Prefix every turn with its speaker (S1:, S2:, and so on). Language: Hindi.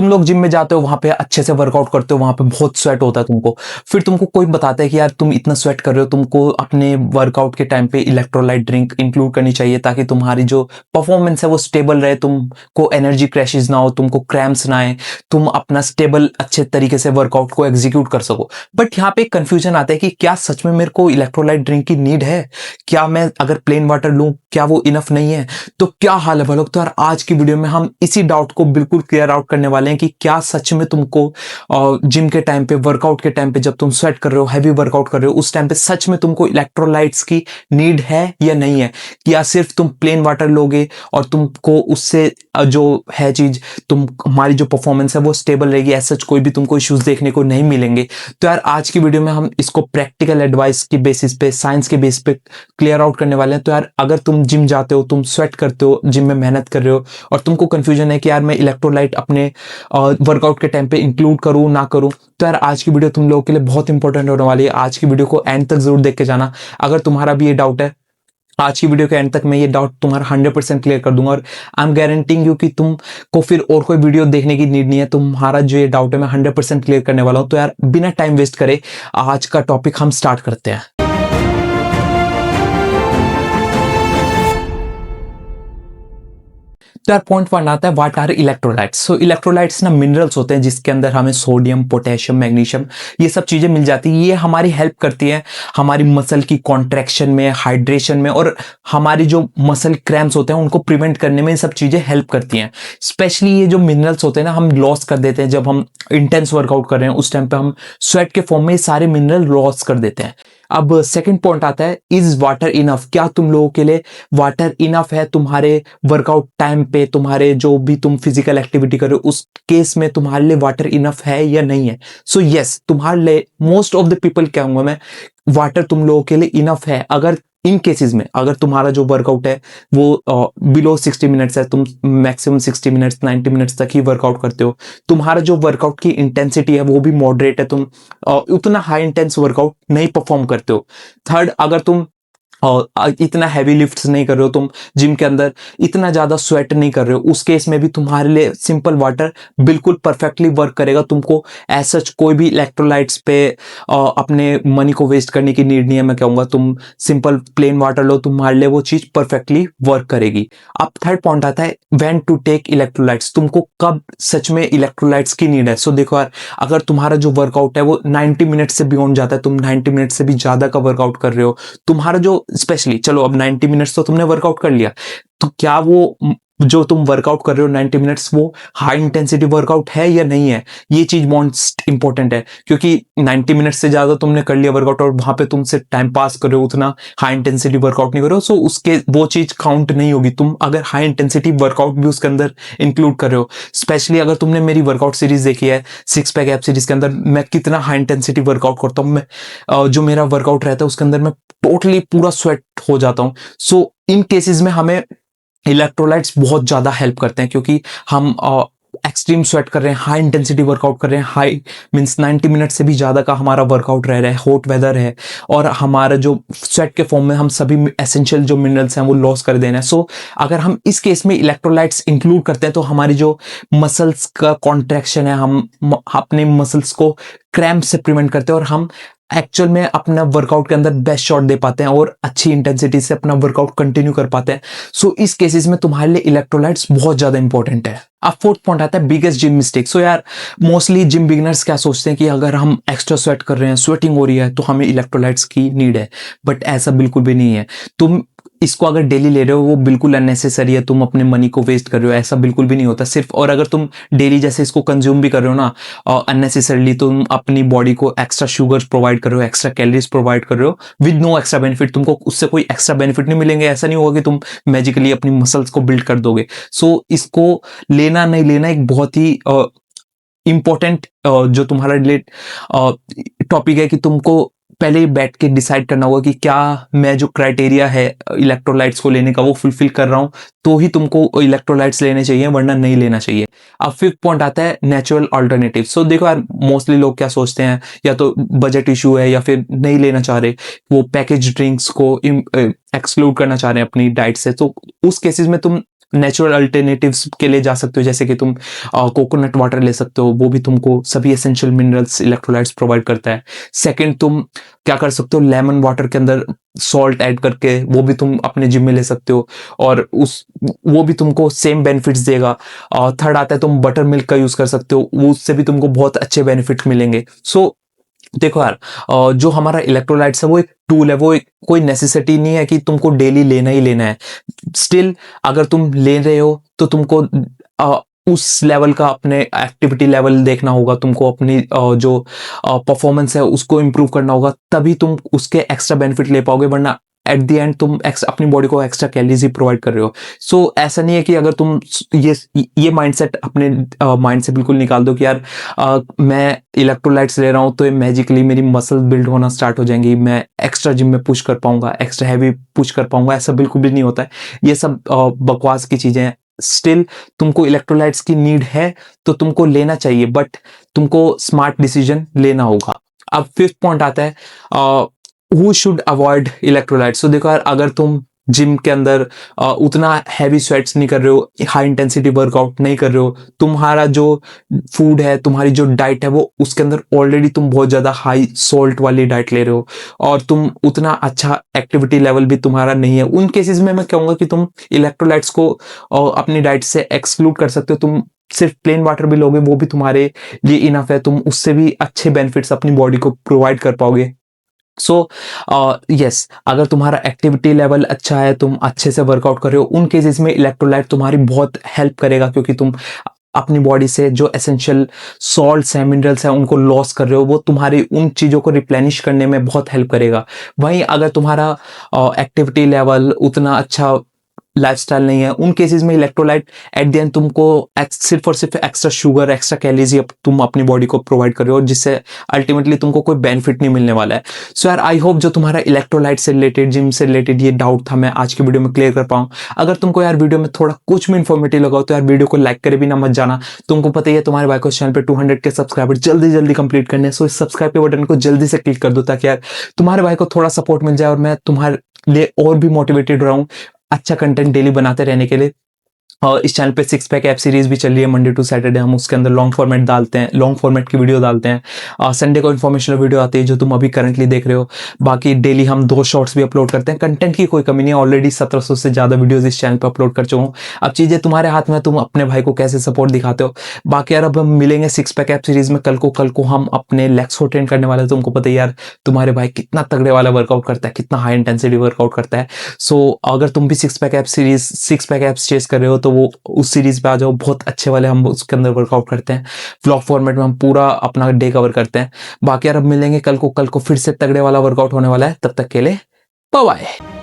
S1: तुम लोग जिम में जाते हो, वहां पे अच्छे से वर्कआउट करते हो, वहां पे बहुत स्वेट होता है तुमको, फिर तुमको कोई बताता है कि यार तुम इतना स्वेट कर रहे हो, तुमको अपने वर्कआउट के टाइम पे इलेक्ट्रोलाइट ड्रिंक इंक्लूड करनी चाहिए ताकि तुम्हारी जो परफॉर्मेंस है वो स्टेबल रहे, तुमको एनर्जी क्रैशेस ना हो, तुमको क्रैम्प्स ना आए, तुम अपना स्टेबल अच्छे तरीके से वर्कआउट को एग्जीक्यूट कर सको। बट यहाँ पे कंफ्यूजन आता है कि क्या सच में मेरे को इलेक्ट्रोलाइट ड्रिंक की नीड है? क्या मैं अगर प्लेन वाटर लूं क्या वो इनफ नहीं है? तो क्या हाल है भाई लोग? तो यार आज की वीडियो में हम इसी डाउट को बिल्कुल क्लियर आउट करने वाले हैं कि क्या सच में तुमको जिम के टाइम पे, वर्कआउट के टाइम पे, जब तुम स्वेट कर रहे हो, हैवी वर्कआउट कर रहे हो, उस टाइम पे सच में तुमको इलेक्ट्रोलाइट्स की नीड है या नहीं है? या सिर्फ तुम प्लेन वाटर लोगे और तुमको उससे जो है चीज, तुम हमारी जो परफॉर्मेंस है वो स्टेबल रहेगी, ऐसा कोई भी तुमको इश्यूज देखने को नहीं मिलेंगे। तो यार आज की वीडियो में हम इसको प्रैक्टिकल एडवाइस की बेसिस पे, साइंस के बेसिस पे क्लियर आउट करने वाले हैं। तो यार अगर तुम जिम जाते हो, तुम स्वेट करते हो, जिम में मेहनत कर रहे हो और तुमको कंफ्यूजन है कि यार मैं इलेक्ट्रोलाइट अपने वर्कआउट के टाइम पे इंक्लूड करूं ना करूं, तो यार आज की वीडियो तुम लोगों के लिए बहुत इंपॉर्टेंट होने वाली है। आज की वीडियो को एंड तक जरूर देख के जाना। अगर तुम्हारा भी ये डाउट है, आज की वीडियो के एंड तक मैं ये डाउट तुम्हारा 100% क्लियर कर दूंगा और आई एम गारंटिंग यू कि तुमको फिर और कोई वीडियो देखने की नीड नहीं है। तुम्हारा जो ये डाउट है मैं 100% क्लियर करने वाला हूं। तो यार बिना टाइम वेस्ट करे आज का टॉपिक हम स्टार्ट करते हैं। तो यार पॉइंट वन आता है, what are electrolytes? So electrolytes ना मिनरल्स होते हैं जिसके अंदर हमें सोडियम, पोटेशियम, मैग्नीशियम, ये सब चीजें मिल जाती है। ये हमारी हेल्प करती है हमारी मसल की कॉन्ट्रैक्शन में, हाइड्रेशन में, और हमारी जो मसल क्रैम्प्स होते हैं उनको प्रिवेंट करने में ये सब चीजें हेल्प करती हैं। स्पेशली ये जो मिनरल्स होते हैं ना, हम लॉस कर देते हैं जब हम इंटेंस वर्कआउट कर रहे हैं, उस टाइम पे हम स्वेट के फॉर्म में ये सारे मिनरल लॉस कर देते हैं। अब सेकंड पॉइंट आता है, इज वाटर इनफ? क्या तुम लोगों के लिए वाटर इनफ है तुम्हारे वर्कआउट टाइम पे, तुम्हारे जो भी तुम फिजिकल एक्टिविटी कर रहे हो उस केस में तुम्हारे लिए वाटर इनफ है या नहीं है? सो यस, तुम्हारे लिए, मोस्ट ऑफ द पीपल कहूंगा मैं, वाटर तुम लोगों के लिए इनफ है। अगर इन केसेस में अगर तुम्हारा जो वर्कआउट है वो बिलो 60 मिनट्स है, तुम मैक्सिमम 60 मिनट्स 90 मिनट्स तक ही वर्कआउट करते हो, तुम्हारा जो वर्कआउट की इंटेंसिटी है वो भी मॉडरेट है, तुम उतना हाई इंटेंस वर्कआउट नहीं परफॉर्म करते हो। थर्ड, अगर तुम और इतना हैवी लिफ्ट्स नहीं कर रहे हो, तुम जिम के अंदर इतना ज्यादा स्वेट नहीं कर रहे हो, उस केस में भी तुम्हारे लिए सिंपल वाटर बिल्कुल परफेक्टली वर्क करेगा। तुमको ऐसा कोई भी इलेक्ट्रोलाइट्स पे अपने मनी को वेस्ट करने की नीड नहीं है। मैं कहूंगा तुम सिंपल प्लेन वाटर लो, तुम्हारे लिए वो चीज परफेक्टली वर्क करेगी। अब थर्ड पॉइंट आता है, व्हेन टू टेक इलेक्ट्रोलाइट्स? तुमको कब सच में इलेक्ट्रोलाइट्स की नीड है? सो देखो यार, अगर तुम्हारा जो वर्कआउट है वो 90 मिनट से बियॉन्ड जाता है, तुम 90 मिनट से भी ज्यादा का वर्कआउट कर रहे हो, तुम्हारा जो स्पेशली, चलो अब 90 मिनट्स तो तुमने वर्कआउट कर लिया, तो क्या वो जो तुम वर्कआउट कर रहे हो 90 मिनट्स वो हाई इंटेंसिटी वर्कआउट है या नहीं है? ये चीज मोस्ट इंपॉर्टेंट है, क्योंकि 90 मिनट से ज्यादा तुमने कर लिया वर्कआउट और वहां पे तुमसे टाइम पास कर रहे हो, उतना हाई इंटेंसिटी वर्कआउट नहीं कर रहे हो, सो उसके वो चीज काउंट नहीं होगी। तुम अगर हाई इंटेंसिटी वर्कआउट भी उसके अंदर इंक्लूड कर रहे हो, स्पेशली अगर तुमने मेरी वर्कआउट सीरीज देखी है, सिक्स पैक ऐप सीरीज के अंदर मैं कितना हाई इंटेंसिटी वर्कआउट करता हूँ, मैं जो मेरा वर्कआउट रहता है उसके अंदर मैं टोटली पूरा स्वेट हो जाता हूँ। सो इन केसेस में हमें इलेक्ट्रोलाइट्स बहुत ज्यादा हेल्प करते हैं, क्योंकि हम एक्सट्रीम स्वेट कर रहे हैं, हाई इंटेंसिटी वर्कआउट कर रहे हैं, हाई मींस 90 मिनट से भी ज्यादा का हमारा वर्कआउट रह रहा है, हॉट वेदर है, और हमारा जो स्वेट के फॉर्म में हम सभी एसेंशियल जो मिनरल्स हैं वो लॉस कर देना है। सो अगर हम इस केस में इलेक्ट्रोलाइट्स इंक्लूड करते हैं तो हमारी जो मसल्स का कॉन्ट्रैक्शन है, हम अपने मसल्स को क्रैम्प से प्रिवेंट करते हैं और हम एक्चुअल में अपना वर्कआउट के अंदर बेस्ट शॉट दे पाते हैं और अच्छी इंटेंसिटी से अपना वर्कआउट कंटिन्यू कर पाते हैं। सो इस केसेस में तुम्हारे लिए इलेक्ट्रोलाइट्स बहुत ज्यादा इंपॉर्टेंट है। अब फोर्थ पॉइंट आता है, बिगेस्ट जिम मिस्टेक। सो यार मोस्टली जिम बिगिनर्स क्या सोचते हैं कि अगर हम एक्स्ट्रा स्वेट कर रहे हैं, स्वेटिंग हो रही है, तो हमें इलेक्ट्रोलाइट्स की नीड है, बट ऐसा बिल्कुल भी नहीं है। तुम इसको अगर डेली ले रहे हो वो बिल्कुल अननेसेसरी है, तुम अपने मनी को वेस्ट कर रहे हो, ऐसा बिल्कुल भी नहीं होता। सिर्फ और अगर तुम डेली जैसे इसको कंज्यूम भी कर रहे हो ना अननेसेसरली, तुम अपनी बॉडी को एक्स्ट्रा शुगर्स प्रोवाइड कर रहे हो, एक्स्ट्रा कैलोरीज प्रोवाइड कर रहे हो विद नो एक्स्ट्रा बेनिफिट। तुमको उससे कोई एक्स्ट्रा बेनिफिट नहीं मिलेंगे, ऐसा नहीं होगा कि तुम मैजिकली अपनी मसल्स को बिल्ड कर दोगे। सो इसको लेना नहीं लेना एक बहुत ही इंपॉर्टेंट जो तुम्हारा रिलेट टॉपिक है, कि तुमको पहले ही बैठ के डिसाइड करना होगा कि क्या मैं जो क्राइटेरिया है इलेक्ट्रोलाइट्स को लेने का वो फुलफिल कर रहा हूं, तो ही तुमको इलेक्ट्रोलाइट्स लेने चाहिए, वरना नहीं लेना चाहिए। अब फिफ्थ पॉइंट आता है, नेचुरल अल्टरनेटिव। सो देखो यार, मोस्टली लोग क्या सोचते हैं, या तो बजट इशू है या फिर नहीं लेना चाह रहे, वो पैकेज ड्रिंक्स को एक्सक्लूड करना चाह रहे हैं अपनी डाइट से। तो उस केसेस में तुम नेचुरल अल्टरनेटिव्स के लिए जा सकते हो, जैसे कि तुम कोकोनट वाटर ले सकते हो, वो भी तुमको सभी एसेंशियल मिनरल्स इलेक्ट्रोलाइट्स प्रोवाइड करता है। सेकंड, तुम क्या कर सकते हो, लेमन वाटर के अंदर सॉल्ट ऐड करके वो भी तुम अपने जिम में ले सकते हो, और उस वो भी तुमको सेम बेनिफिट्स देगा। थर्ड आता है, तुम बटर मिल्क का यूज कर सकते हो, वो उससे भी तुमको बहुत अच्छे बेनिफिट्स मिलेंगे। सो देखो यार, जो हमारा इलेक्ट्रोलाइट्स है वो एक टूल है, वो एक कोई नेसेसिटी नहीं है कि तुमको डेली लेना ही लेना है। स्टिल अगर तुम ले रहे हो तो तुमको उस लेवल का अपने एक्टिविटी लेवल देखना होगा, तुमको अपनी जो परफॉर्मेंस है उसको इम्प्रूव करना होगा, तभी तुम उसके एक्स्ट्रा बेनिफिट ले पाओगे, वरना एट द एंड तुम अपनी बॉडी को एक्स्ट्रा कैलोरीज ही प्रोवाइड कर रहे हो। सो ऐसा नहीं है कि अगर तुम ये माइंडसेट अपने माइंड से बिल्कुल निकाल दो कि यार मैं इलेक्ट्रोलाइट्स ले रहा हूँ तो ये मैजिकली मेरी मसल बिल्ड होना स्टार्ट हो जाएंगी, मैं एक्स्ट्रा जिम में पुश कर पाऊंगा, एक्स्ट्रा हैवी पुश कर पाऊंगा, ऐसा बिल्कुल भी नहीं होता है। ये सब बकवास की चीजें हैं। स्टिल तुमको इलेक्ट्रोलाइट्स की नीड है तो तुमको लेना चाहिए, बट तुमको स्मार्ट डिसीजन लेना होगा। अब फिफ्थ पॉइंट आता है, हु शुड अवॉइड इलेक्ट्रोलाइट्स। तो देखो यार, अगर तुम जिम के अंदर उतना हैवी स्वेट्स नहीं कर रहे हो, हाई इंटेंसिटी वर्कआउट नहीं कर रहे हो, तुम्हारा जो फूड है, तुम्हारी जो डाइट है, वो उसके अंदर ऑलरेडी तुम बहुत ज्यादा हाई सोल्ट वाली डाइट ले रहे हो, और तुम उतना अच्छा एक्टिविटी लेवल भी तुम्हारा नहीं है, उन केसेस में मैं कहूंगा कि तुम इलेक्ट्रोलाइट्स को अपनी डाइट से एक्सक्लूड कर सकते हो। तुम सिर्फ प्लेन वाटर भी लोगे, वो भी तुम्हारे लिए इनफ है, तुम उससे भी अच्छे बेनिफिट्स अपनी बॉडी को प्रोवाइड कर पाओगे। सो यस, अगर तुम्हारा एक्टिविटी लेवल अच्छा है, तुम अच्छे से वर्कआउट कर रहे हो, उन केसेस में इलेक्ट्रोलाइट तुम्हारी बहुत हेल्प करेगा, क्योंकि तुम अपनी बॉडी से जो एसेंशियल सॉल्ट्स हैं, मिनरल्स हैं, उनको लॉस कर रहे हो, वो तुम्हारी उन चीज़ों को रिप्लेनिश करने में बहुत हेल्प करेगा। वहीं अगर तुम्हारा एक्टिविटी लेवल उतना अच्छा लाइफस्टाइल नहीं है, उन केसेस में इलेक्ट्रोलाइट एट द एंड तुमको सिर्फ और सिर्फ एक्स्ट्रा शुगर, एक्स्ट्रा कैलोरीज तुम अपनी बॉडी को प्रोवाइड कर रहे हो, जिससे अल्टीमेटली तुमको कोई बेनिफिट नहीं मिलने वाला है। सो यार, आई होप जो तुम्हारा इलेक्ट्रोलाइट से रिलेटेड, जिम से रिलेटेड ये डाउट था, मैं आज की वीडियो में क्लियर कर पाऊँ। अगर तुमको यार वीडियो में थोड़ा कुछ भी इन्फॉर्मेटिव लगा हो तो यार वीडियो को लाइक करे भी ना मत जाना। तुमको पता ही है, तुम्हारे भाई को चैनल पे 200 के सब्सक्राइबर जल्दी जल्दी कंप्लीट करने हैं। सो इस सब्सक्राइब के बटन को जल्दी से क्लिक कर दो, ताकि यार तुम्हारे भाई को थोड़ा सपोर्ट मिल जाए और मैं तुम्हारे लिए और भी मोटिवेटेड रहूं अच्छा कंटेंट डेली बनाते रहने के लिए। और इस चैनल पे 6 पैक ऐप सीरीज भी चल रही है, मंडे टू सैटरडे हम उसके अंदर लॉन्ग फॉर्मेट डालते हैं, लॉन्ग फॉर्मेट की वीडियो डालते हैं। संडे को इन्फॉर्मेशनल वीडियो आती है जो तुम अभी करंटली देख रहे हो। बाकी डेली हम 2 शॉर्ट्स भी अपलोड करते हैं। कंटेंट की कोई कमी नहीं है, ऑलरेडी 1700 से ज़्यादा वीडियोज इस चैनल पर अपलोड कर चुका हूँ। अब चीज़ें तुम्हारे हाथ में, तुम अपने भाई को कैसे सपोर्ट दिखाते हो। बाकी यार, अब हम मिलेंगे 6 पैक ऐप सीरीज में। कल को हम अपने लेग्स को ट्रेन करने वाले हैं। तुमको पता है यार, तुम्हारे भाई कितना तगड़े वाला वर्कआउट करता है, कितना हाई इंटेंसिटी वर्कआउट करता है। सो अगर तुम भी 6 pack ab series, 6 pack abs chase कर रहे हो, तो वो उस सीरीज पे आ जाओ। बहुत अच्छे वाले हम उसके अंदर वर्कआउट करते हैं, व्लॉग फॉर्मेट में हम पूरा अपना डे कवर करते हैं। बाकी यार, अब मिलेंगे कल को फिर से तगड़े वाला वर्कआउट होने वाला है। तब तक के लिए बाय बाय।